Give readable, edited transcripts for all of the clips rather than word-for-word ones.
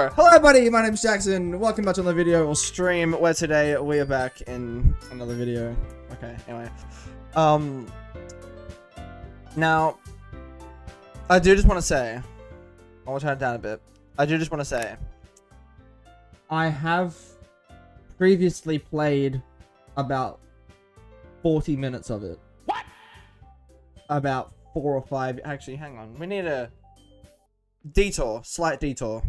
Hello everybody, my name's Jackson. Welcome back to another video or stream where today we are back in another video. Okay, anyway. Now, I do just want to say, I will turn it down a bit. I do just want to say, I have previously played about 40 minutes of it. What? About 4 or 5. Actually, hang on. We need a detour, slight detour.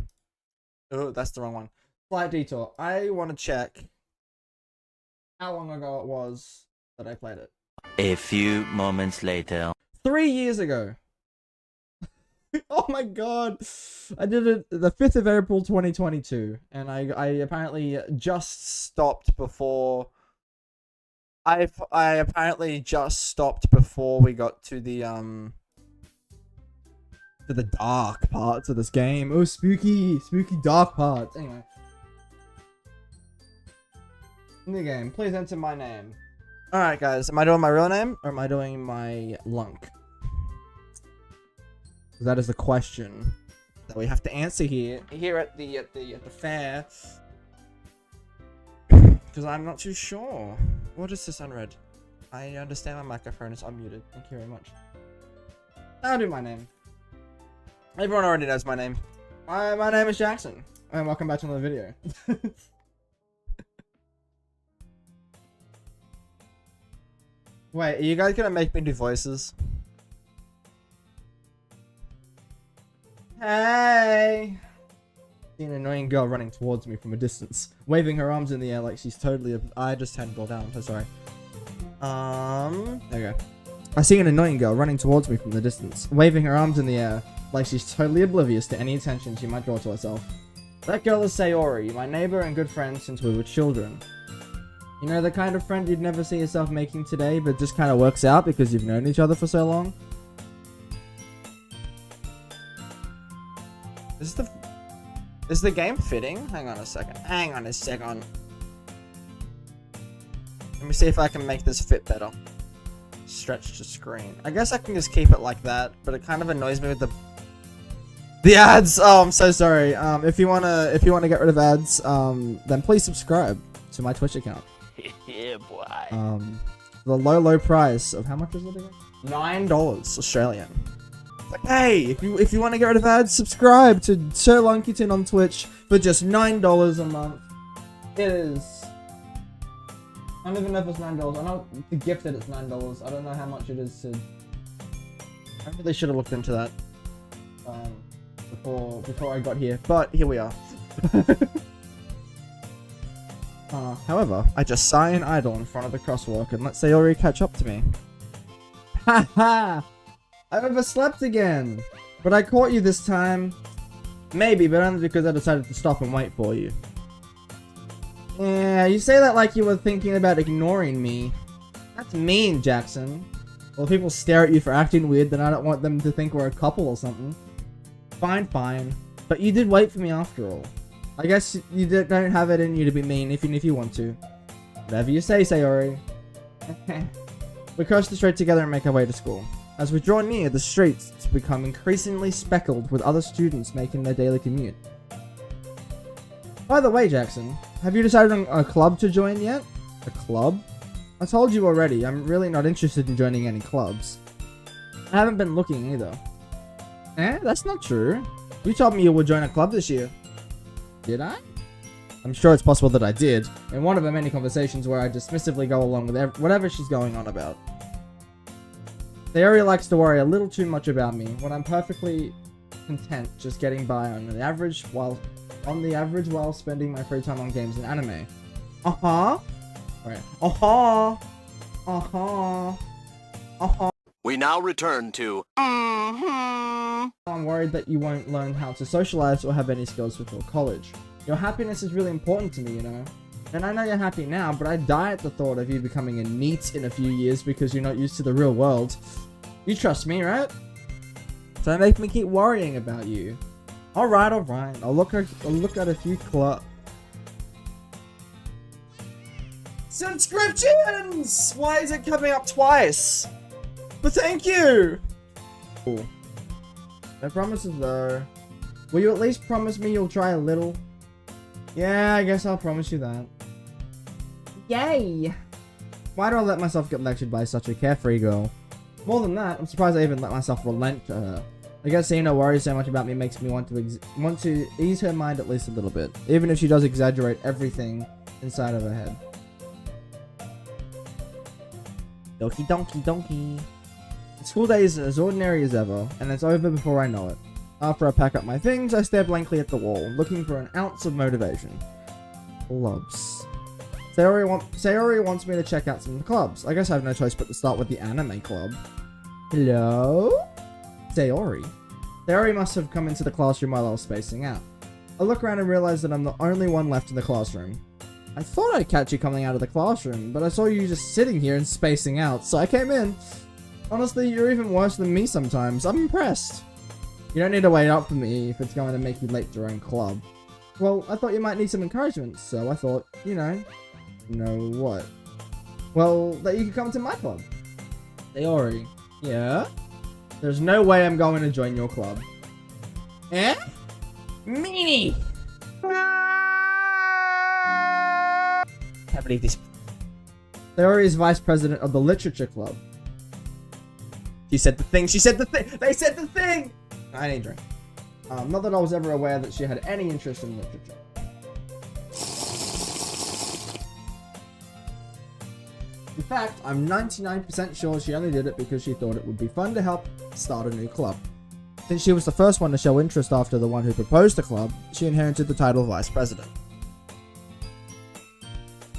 Oh, that's the wrong one. Slight detour. I want to check how long ago it was that I played it. A few moments later. 3 years ago. Oh my god. I did it the 5th of April 2022. And I apparently just stopped before... I apparently just stopped before we got to the dark parts of this game. Oh, spooky dark parts. Anyway. New game. Please enter my name. Alright, guys. Am I doing my real name or am I doing my lunk? That is the question that we have to answer here at the fair. Because I'm not too sure. What is this unread? I understand my microphone is unmuted. Thank you very much. I'll do my name. Everyone already knows my name. My name is Jackson, and welcome back to another video. Wait, are you guys gonna make me do voices? Hey! See an annoying girl running towards me from a distance, waving her arms in the air like she's totally... I just turned it all down, I'm so sorry. There we go. I see an annoying girl running towards me from the distance, waving her arms in the air like she's totally oblivious to any attention she might draw to herself. That girl is Sayori, my neighbor and good friend since we were children. You know, the kind of friend you'd never see yourself making today, but just kind of works out because you've known each other for so long. Is the game fitting? Hang on a second. Hang on a second. Let me see if I can make this fit better. Stretch to screen. I guess I can just keep it like that, but it kind of annoys me with the ads. Oh, I'm so sorry. If you wanna get rid of ads, then please subscribe to my Twitch account. Yeah, boy. The low price of how much is it again? $9 Australian. Like, hey, if you want to get rid of ads, subscribe to Sir Lunkyton on Twitch for just $9 a month. It is. I don't even know if it's $9. I know the gifted it's $9. I don't know how much it is to... I really should have looked into that before I got here, but here we are. However, I just sigh and idle in front of the crosswalk and let Sayori catch up to me. Haha! I overslept again! But I caught you this time. Maybe, but only because I decided to stop and wait for you. Yeah, you say that like you were thinking about ignoring me. That's mean, Jackson. Well, if people stare at you for acting weird, then I don't want them to think we're a couple or something. Fine. But you did wait for me after all. I guess you don't have it in you to be mean, even if you want to. Whatever you say, Sayori. We cross the street together and make our way to school. As we draw near, the streets become increasingly speckled with other students making their daily commute. By the way, Jackson, have you decided on a club to join yet? A club? I told you already, I'm really not interested in joining any clubs. I haven't been looking either. That's not true. You told me you would join a club this year. Did I? I'm sure it's possible that I did, in one of the many conversations where I dismissively go along with whatever she's going on about. Sayori likes to worry a little too much about me, when I'm perfectly content just getting by on the average while spending my free time on games and anime. We now return to I'm worried that you won't learn how to socialize or have any skills before college. Your happiness is really important to me, you know. And I know you're happy now, but I die at the thought of you becoming a NEET in a few years because you're not used to the real world. You trust me, right? Don't make me keep worrying about you. Alright. I'll look at a few subscriptions! Why is it coming up twice? But thank you! Cool. No promises though. Will you at least promise me you'll try a little? Yeah, I guess I'll promise you that. Yay! Why do I let myself get lectured by such a carefree girl? More than that, I'm surprised I even let myself relent to her. I guess seeing her worry so much about me makes me want to ease her mind at least a little bit, even if she does exaggerate everything inside of her head. Doki donkey donkey. The school day is as ordinary as ever, and it's over before I know it. After I pack up my things, I stare blankly at the wall, looking for an ounce of motivation. Clubs. Sayori wants me to check out some clubs. I guess I have no choice but to start with the anime club. Hello? Sayori. Sayori must have come into the classroom while I was spacing out. I look around and realize that I'm the only one left in the classroom. I thought I'd catch you coming out of the classroom, but I saw you just sitting here and spacing out, so I came in. Honestly, you're even worse than me sometimes. I'm impressed. You don't need to wait up for me if it's going to make you late to your own club. Well, I thought you might need some encouragement, so I thought, you know what? Well, that you could come to my club. Sayori. Yeah? There's no way I'm going to join your club. Eh? Meanie! Can't believe this. Sayori is vice president of the literature club. She said the thing. She said the thing. They said the thing. I need a drink. Not that I was ever aware that she had any interest in literature. In fact, I'm 99% sure she only did it because she thought it would be fun to help start a new club. Since she was the first one to show interest after the one who proposed the club, she inherited the title of vice president.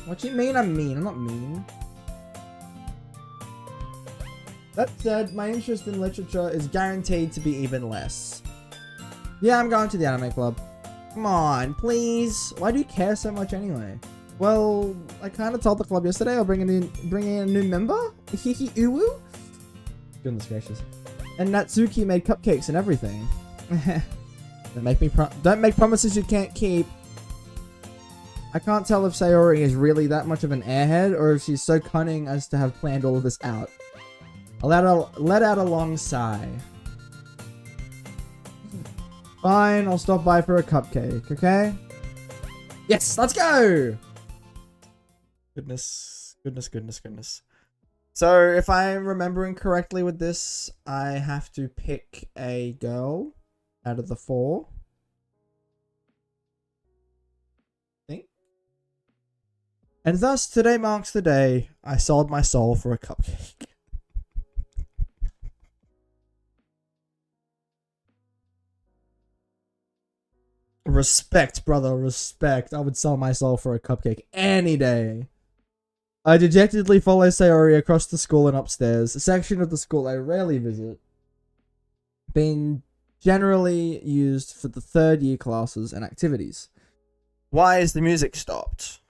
What do you mean I'm mean? I'm not mean. That said, my interest in literature is guaranteed to be even less. Yeah, I'm going to the anime club. Come on, please. Why do you care so much anyway? Well, I kind of told the club yesterday I'll bring in a new member. Hihi uwu. Goodness gracious. And Natsuki made cupcakes and everything. Don't make promises you can't keep. I can't tell if Sayori is really that much of an airhead or if she's so cunning as to have planned all of this out. I let out a long sigh. Fine, I'll stop by for a cupcake, okay? Yes, let's go! Goodness. So, if I'm remembering correctly with this, I have to pick a girl out of the 4. I think. And thus, today marks the day I sold my soul for a cupcake. Respect, brother, respect. I would sell my soul for a cupcake any day. I dejectedly follow Sayori across the school and upstairs, a section of the school I rarely visit, being generally used for the 3rd year classes and activities. Why is the music stopped?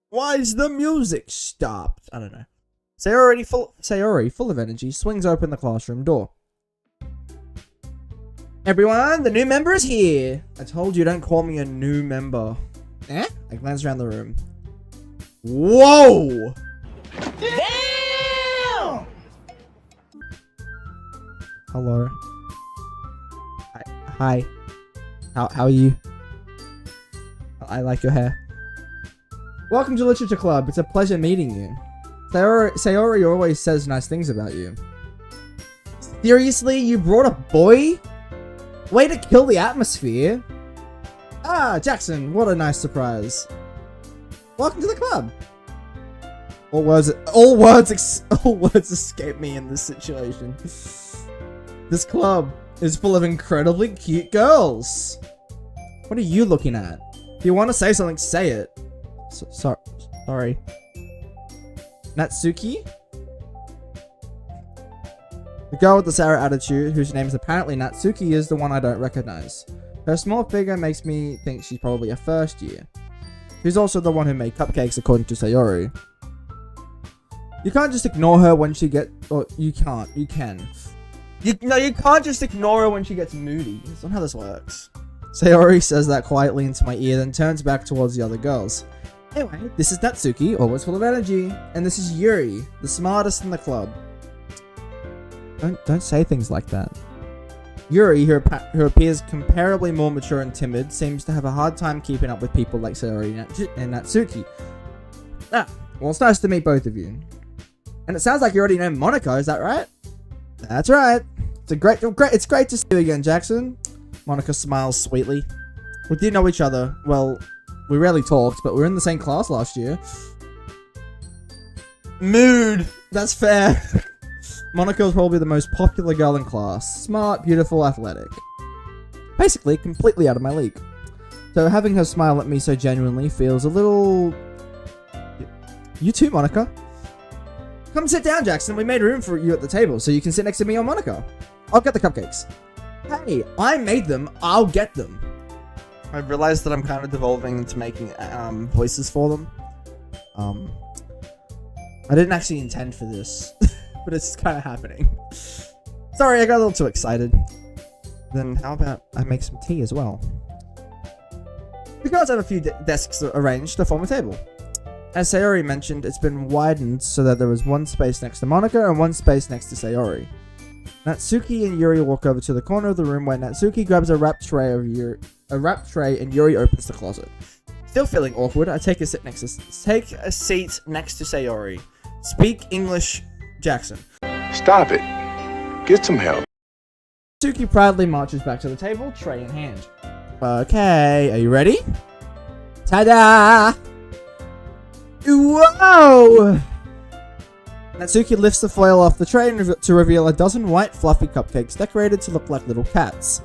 Why is the music stopped? I don't know. Sayori, full of energy, swings open the classroom door. Everyone, the new member is here. I told you don't call me a new member. Eh? I glance around the room. Whoa! Damn! Hello. Hi. How are you? I like your hair. Welcome to Literature Club. It's a pleasure meeting you. Sayori always says nice things about you. Seriously? You brought a boy? Way to kill the atmosphere. Ah, Jackson, what a nice surprise. Welcome to the club. All words escape me in this situation. This club is full of incredibly cute girls. What are you looking at? If you want to say something, say it. Sorry. Natsuki? The girl with the sour attitude, whose name is apparently Natsuki, is the one I don't recognize. Her small figure makes me think she's probably a 1st year. She's also the one who made cupcakes, according to Sayori. You can't just ignore her when she gets... Or, you can't. You can. You can't just ignore her when she gets moody. That's not how this works. Sayori says that quietly into my ear, then turns back towards the other girls. Anyway, this is Natsuki, always full of energy. And this is Yuri, the smartest in the club. Don't say things like that. Yuri, who appears comparably more mature and timid, seems to have a hard time keeping up with people like Sayori and Natsuki. Well, it's nice to meet both of you. And it sounds like you already know Monaco, is that right? That's right. It's great to see you again, Jackson. Monica smiles sweetly. We did know each other. Well, we rarely talked, but we were in the same class last year. Mood. That's fair. Monaco's probably the most popular girl in class. Smart, beautiful, athletic. Basically, completely out of my league. So having her smile at me so genuinely feels a little... You too, Monica. Come sit down, Jackson. We made room for you at the table, so you can sit next to me or Monica. I'll get the cupcakes. Hey, I made them. I'll get them. I realized that I'm kind of devolving into making voices for them. I didn't actually intend for this, but it's kind of happening. Sorry, I got a little too excited. Then how about I make some tea as well? The girls have a few desks arranged to form a table. As Sayori mentioned, it's been widened so that there was one space next to Monica and one space next to Sayori. Natsuki and Yuri walk over to the corner of the room where Natsuki grabs a wrapped tray and Yuri opens the closet. Still feeling awkward, I take a seat next to Sayori. Speak English, Jackson. Stop it. Get some help. Natsuki proudly marches back to the table, tray in hand. Okay, are you ready? Ta-da! Whoa! Natsuki lifts the foil off the tray to reveal a dozen white fluffy cupcakes decorated to look like little cats.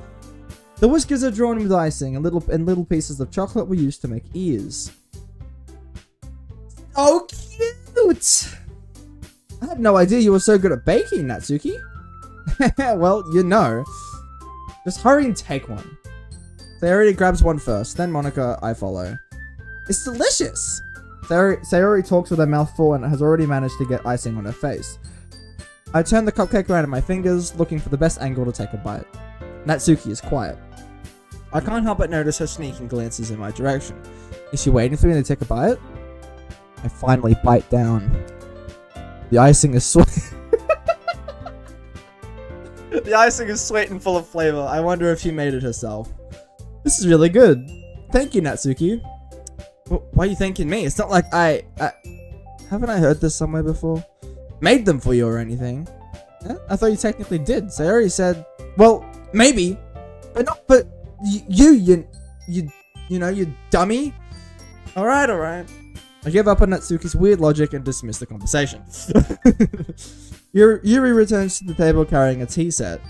The whiskers are drawn with icing, and little pieces of chocolate were used to make ears. Oh, cute! I had no idea you were so good at baking, Natsuki. Well, you know. Just hurry and take one. Sayori grabs one first, then Monica, I follow. It's delicious! Sayori talks with her mouth full and has already managed to get icing on her face. I turn the cupcake around in my fingers, looking for the best angle to take a bite. Natsuki is quiet. I can't help but notice her sneaking glances in my direction. Is she waiting for me to take a bite? I finally bite down. The icing is sweet. The icing is sweet and full of flavor. I wonder if she made it herself. This is really good. Thank you, Natsuki. Why are you thanking me? It's not like haven't I heard this somewhere before? Made them for you or anything? Yeah? I thought you technically did. Sayori said, well, maybe, but not. But you know, you dummy. All right. I give up on Natsuki's weird logic and dismiss the conversation. Yuri returns to the table carrying a tea set.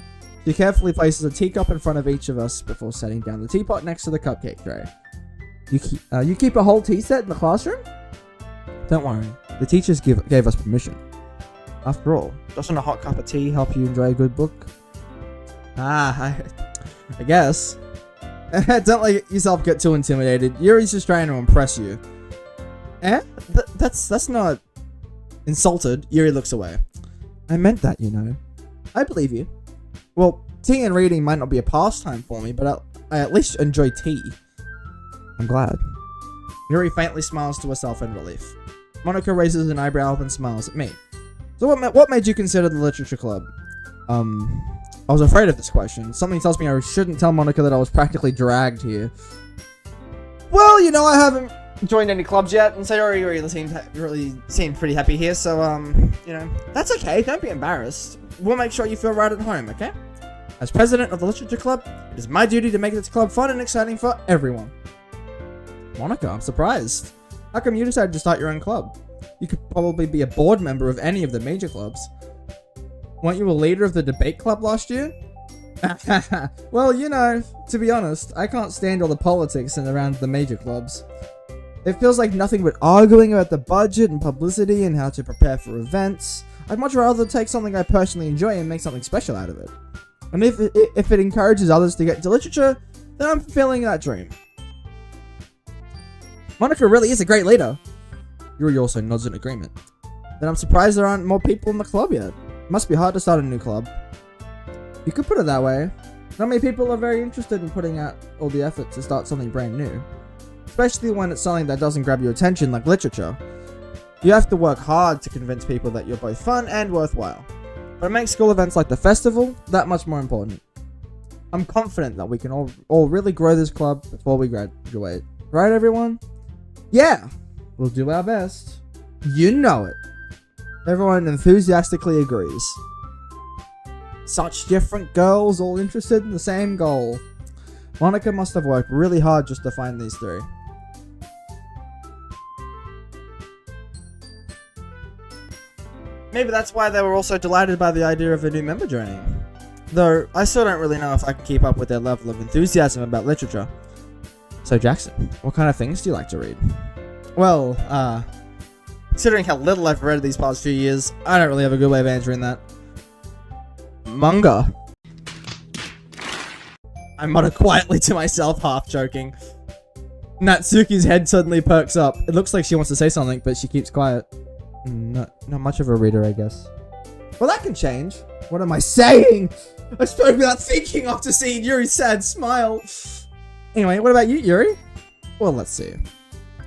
She carefully places a teacup in front of each of us before setting down the teapot next to the cupcake tray. You keep a whole tea set in the classroom? Don't worry, the teachers gave us permission. After all, doesn't a hot cup of tea help you enjoy a good book? I guess. Don't let yourself get too intimidated. Yuri's just trying to impress you. That's not... Insulted, Yuri looks away. I meant that, you know. I believe you. Well, tea and reading might not be a pastime for me, but I at least enjoy tea. I'm glad. Yuri faintly smiles to herself in relief. Monica raises an eyebrow and smiles at me. So what made you consider the literature club? I was afraid of this question. Something tells me I shouldn't tell Monica that I was practically dragged here. Well, you know, I haven't joined any clubs yet, and Sayori really seemed pretty happy here, so, you know, that's okay. Don't be embarrassed. We'll make sure you feel right at home, okay? As president of the literature club, it is my duty to make this club fun and exciting for everyone. Monica, I'm surprised. How come you decided to start your own club? You could probably be a board member of any of the major clubs. Weren't you a leader of the debate club last year? Well, you know, to be honest, I can't stand all the politics and around the major clubs. It feels like nothing but arguing about the budget and publicity and how to prepare for events. I'd much rather take something I personally enjoy and make something special out of it. And if it encourages others to get into literature, then I'm fulfilling that dream. Monica really is a great leader. Yuri also nods in agreement. Then I'm surprised there aren't more people in the club yet. It must be hard to start a new club. You could put it that way. Not many people are very interested in putting out all the effort to start something brand new. Especially when it's something that doesn't grab your attention like literature. You have to work hard to convince people that you're both fun and worthwhile. But it makes school events like the festival that much more important. I'm confident that we can all really grow this club before we graduate. Right, everyone? Yeah, we'll do our best. You know it. Everyone enthusiastically agrees. Such different girls, all interested in the same goal. Monica must have worked really hard just to find these three. Maybe that's why they were also delighted by the idea of a new member joining. Though, I still don't really know if I can keep up with their level of enthusiasm about literature. So Jackson, what kind of things do you like to read? Well, considering how little I've read these past few years, I don't really have a good way of answering that. Manga. I mutter quietly to myself, half joking. Natsuki's head suddenly perks up. It looks like she wants to say something, but she keeps quiet. Not much of a reader, I guess. Well, that can change. What am I saying? I spoke without thinking after seeing Yuri's sad smile. Anyway, what about you, Yuri? Well, let's see.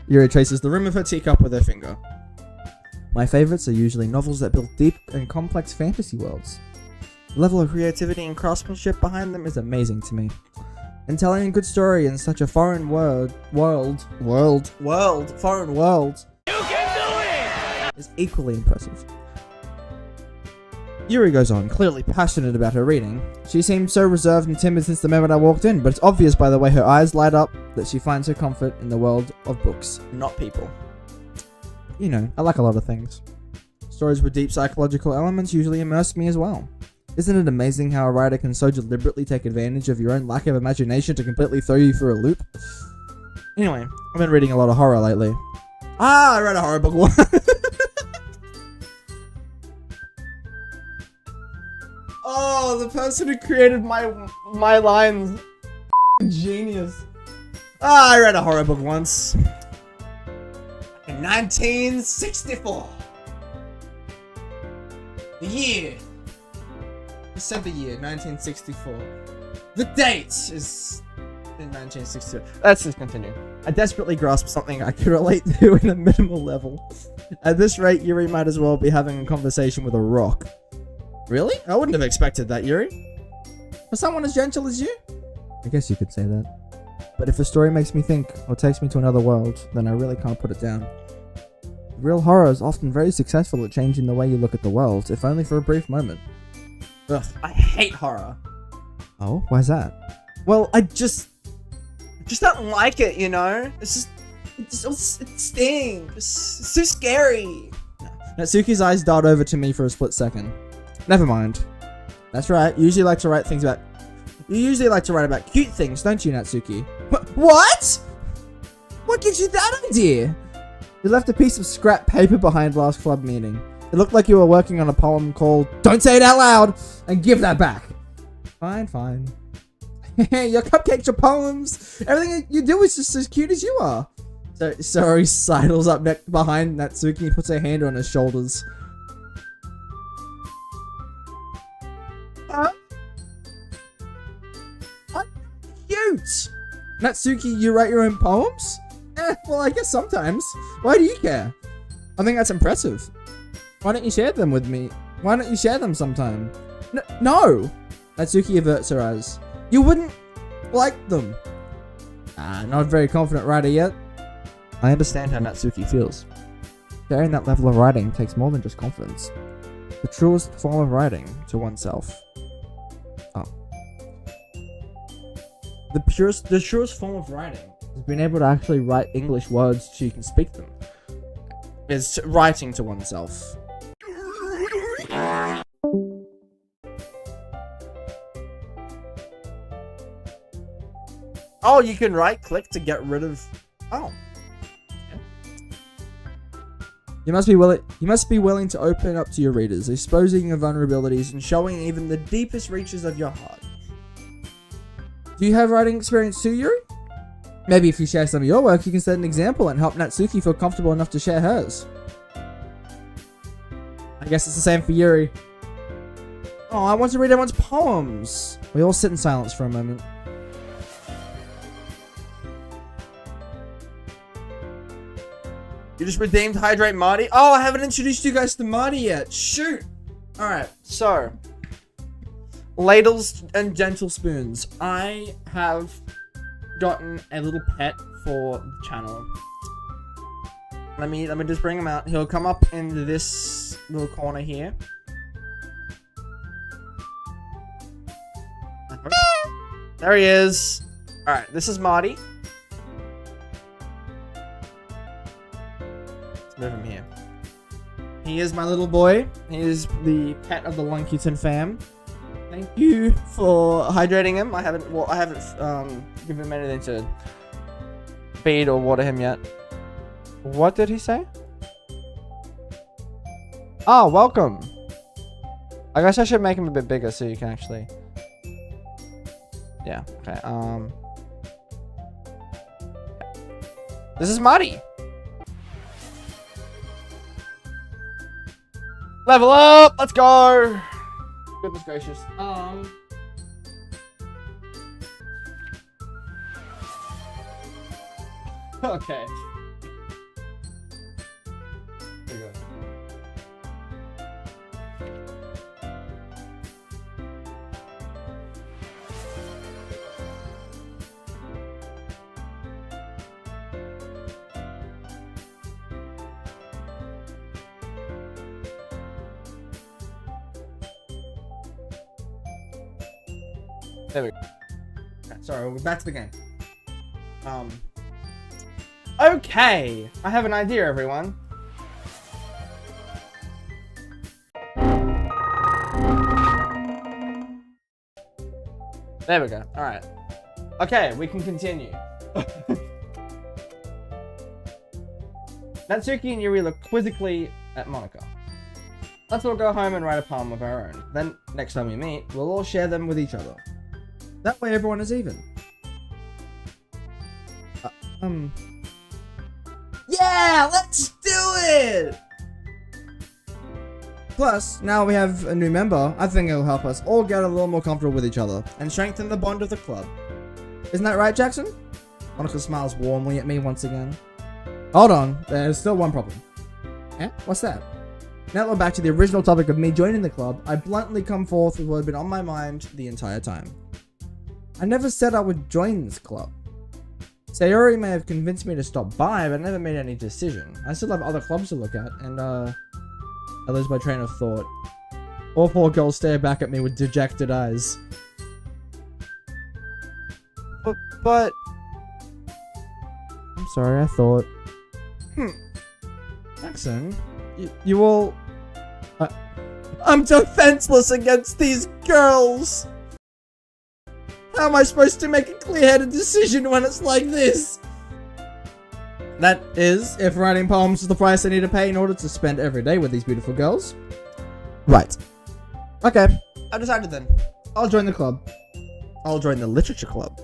Yuri traces the rim of her teacup with her finger. My favorites are usually novels that build deep and complex fantasy worlds. The level of creativity and craftsmanship behind them is amazing to me. And telling a good story in such a foreign foreign world is equally impressive. Yuri goes on, clearly passionate about her reading. She seemed so reserved and timid since the moment I walked in, but it's obvious by the way her eyes light up that she finds her comfort in the world of books, not people. You know, I like a lot of things. Stories with deep psychological elements usually immerse me as well. Isn't it amazing how a writer can so deliberately take advantage of your own lack of imagination to completely throw you for a loop? Anyway, I've been reading a lot of horror lately. I read a horror book once. Oh, the person who created my lines. Genius. I read a horror book once. In 1964. The year. December year, 1964. The date is in 1962. Let's just continue. I desperately grasped something I could relate to in a minimal level. At this rate, Yuri might as well be having a conversation with a rock. Really? I wouldn't have expected that, Yuri. For someone as gentle as you? I guess you could say that. But if a story makes me think, or takes me to another world, then I really can't put it down. Real horror is often very successful at changing the way you look at the world, if only for a brief moment. Ugh, I hate horror. Oh, why's that? Well, I just don't like it, you know? It stings. It's too scary. Natsuki's eyes dart over to me for a split second. Never mind. That's right. You usually like to write about cute things, don't you, Natsuki? What? What gives you that idea? You left a piece of scrap paper behind last club meeting. It looked like you were working on a poem called Don't Say It Out Loud and give that back. Fine. Your cupcakes are poems. Everything you do is just as cute as you are. So he sidles up behind Natsuki and puts her hand on his shoulders. Cute! Natsuki, you write your own poems? Well, I guess sometimes. Why do you care? I think that's impressive. Why don't you share them with me? Why don't you share them sometime? No! Natsuki averts her eyes. You wouldn't like them. Not a very confident writer yet. I understand how Natsuki feels. Sharing that level of writing takes more than just confidence. The truest form of writing to oneself. The truest form of writing is being able to actually write English words so you can speak them. Is writing to oneself. Oh, you can right-click to get rid of... Oh. Okay. You must be willing to open up to your readers, exposing your vulnerabilities and showing even the deepest reaches of your heart. Do you have writing experience too, Yuri? Maybe if you share some of your work, you can set an example and help Natsuki feel comfortable enough to share hers. I guess it's the same for Yuri. Oh, I want to read everyone's poems. We all sit in silence for a moment. You just redeemed Hydrate Marty? Oh, I haven't introduced you guys to Marty yet. Shoot. Alright, so... Ladles and gentle spoons. I have gotten a little pet for the channel. Let me just bring him out. He'll come up in this little corner here. There he is. Alright, this is Marty. Let's move him here. He is my little boy. He is the pet of the Lunkyton fam. Thank you for hydrating him. I haven't given him anything to feed or water him yet. What did he say? Oh, welcome. I guess I should make him a bit bigger so you can actually... Yeah, okay, This is Marty. Level up! Let's go! Goodness gracious. Okay. There you go. There we go. Okay, sorry, we're back to the game. Okay, I have an idea, everyone. There we go. All right. Okay, we can continue. Natsuki and Yuri look quizzically at Monica. Let's all go home and write a poem of our own. Then, next time we meet, we'll all share them with each other. That way everyone is even. Yeah, let's do it! Plus, now we have a new member, I think it'll help us all get a little more comfortable with each other and strengthen the bond of the club. Isn't that right, Jackson? Monica smiles warmly at me once again. Hold on, there's still one problem. Eh? What's that? Now that we're back to the original topic of me joining the club, I bluntly come forth with what had been on my mind the entire time. I never said I would join this club. Sayori may have convinced me to stop by, but I never made any decision. I still have other clubs to look at, and I lose my train of thought. All four girls stare back at me with dejected eyes. But... I'm sorry, I thought... Jackson, you all... I'm defenseless against these girls! How am I supposed to make a clear-headed decision when it's like this? That is, if writing poems is the price I need to pay in order to spend every day with these beautiful girls. Right. Okay, I decided then. I'll join the club. I'll join the literature club.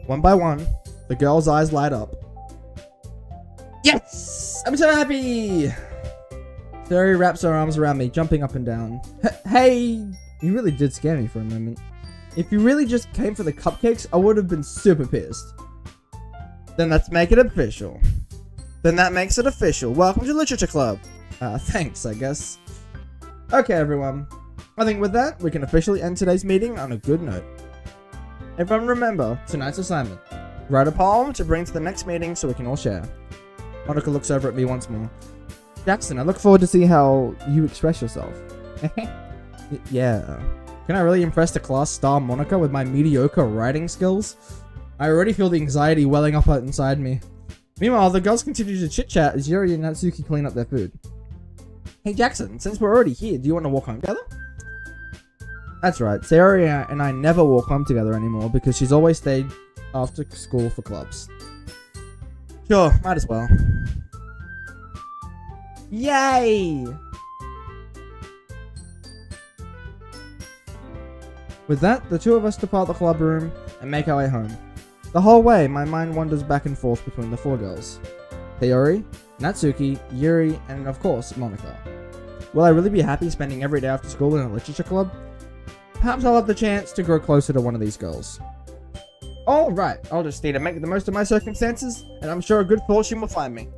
One by one, the girls' eyes light up. Yes! I'm so happy! Sayori wraps her arms around me, jumping up and down. Hey! You really did scare me for a moment. If you really just came for the cupcakes, I would have been super pissed. Then let's make it official. Then that makes it official. Welcome to Literature Club. Thanks, I guess. Okay, everyone. I think with that, we can officially end today's meeting on a good note. Everyone remember tonight's assignment. Write a poem to bring to the next meeting so we can all share. Monica looks over at me once more. Jackson, I look forward to see how you express yourself. Yeah. Can I really impress the class star Monica with my mediocre writing skills? I already feel the anxiety welling up inside me. Meanwhile, the girls continue to chit-chat as Yuri and Natsuki clean up their food. Hey Jackson, since we're already here, do you want to walk home together? That's right, Sayori and I never walk home together anymore because she's always stayed after school for clubs. Sure, might as well. Yay! With that, the two of us depart the club room and make our way home. The whole way, my mind wanders back and forth between the four girls. Sayori, Natsuki, Yuri, and of course, Monica. Will I really be happy spending every day after school in a literature club? Perhaps I'll have the chance to grow closer to one of these girls. Alright, I'll just need to make the most of my circumstances, and I'm sure a good fortune will find me.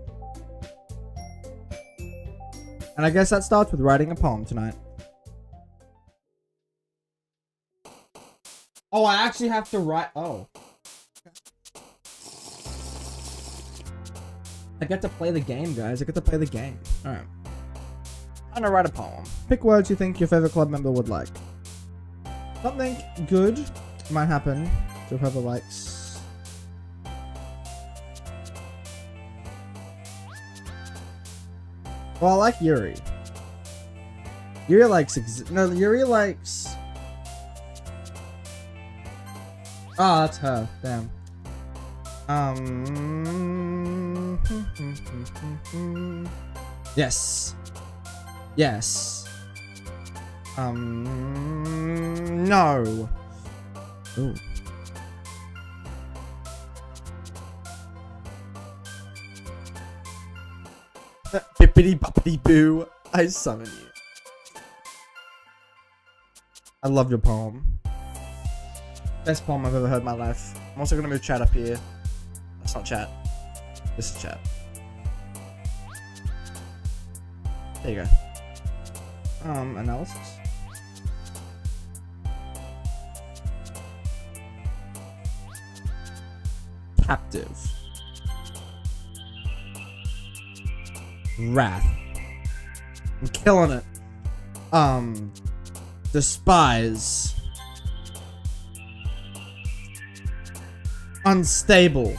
And I guess that starts with writing a poem tonight. Oh, I actually have to write. Oh. I get to play the game, guys. I get to play the game. Alright. I'm gonna write a poem. Pick words you think your favorite club member would like. Something good might happen to whoever likes. Well, I like Yuri. Yuri likes. Yuri likes. Oh, that's her. Damn. Yes. Yes. No. Ooh. Bippity boppity boo. I summon you. I love your poem. Best poem I've ever heard in my life. I'm also gonna move chat up here. That's not chat. This is chat. There you go. Analysis. Captive. Wrath. I'm killing it. Despise. Unstable.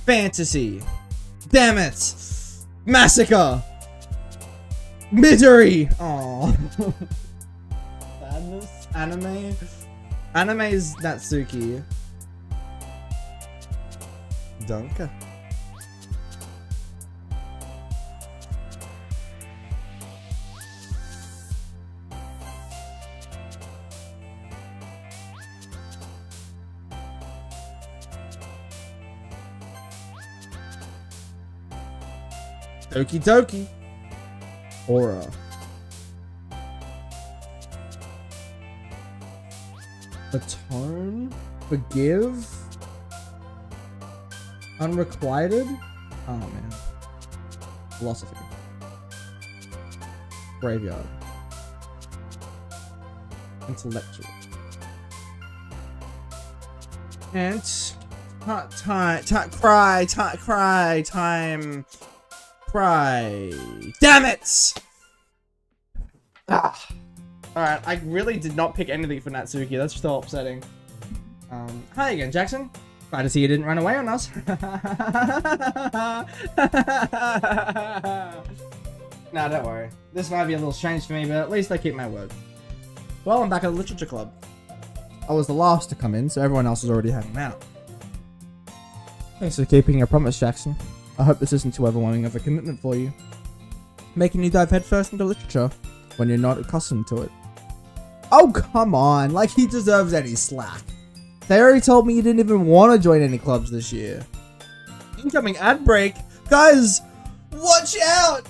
Fantasy. Damn it. Massacre. Misery. Aww. Sadness. Anime. Anime is Natsuki. Dunka. Doki Doki. Aura. Atone. Forgive. Unrequited. Oh man. Philosophy. Graveyard. Intellectual. And time. Cry. Damn it! Ah. Alright, I really did not pick anything for Natsuki. That's so upsetting. Hi again, Jackson. Glad to see you didn't run away on us. Nah, don't worry. This might be a little strange for me, but at least I keep my word. Well, I'm back at the Literature Club. I was the last to come in, so everyone else was already hanging out. Thanks for keeping your promise, Jackson. I hope this isn't too overwhelming of a commitment for you. Making you dive headfirst into literature when you're not accustomed to it. Oh, come on. Like, he deserves any slack. They already told me you didn't even want to join any clubs this year. Incoming ad break. Guys, watch out!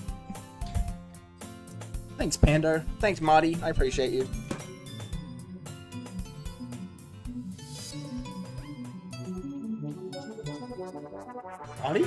Thanks, Pando. Thanks, Marty. I appreciate you. Marty?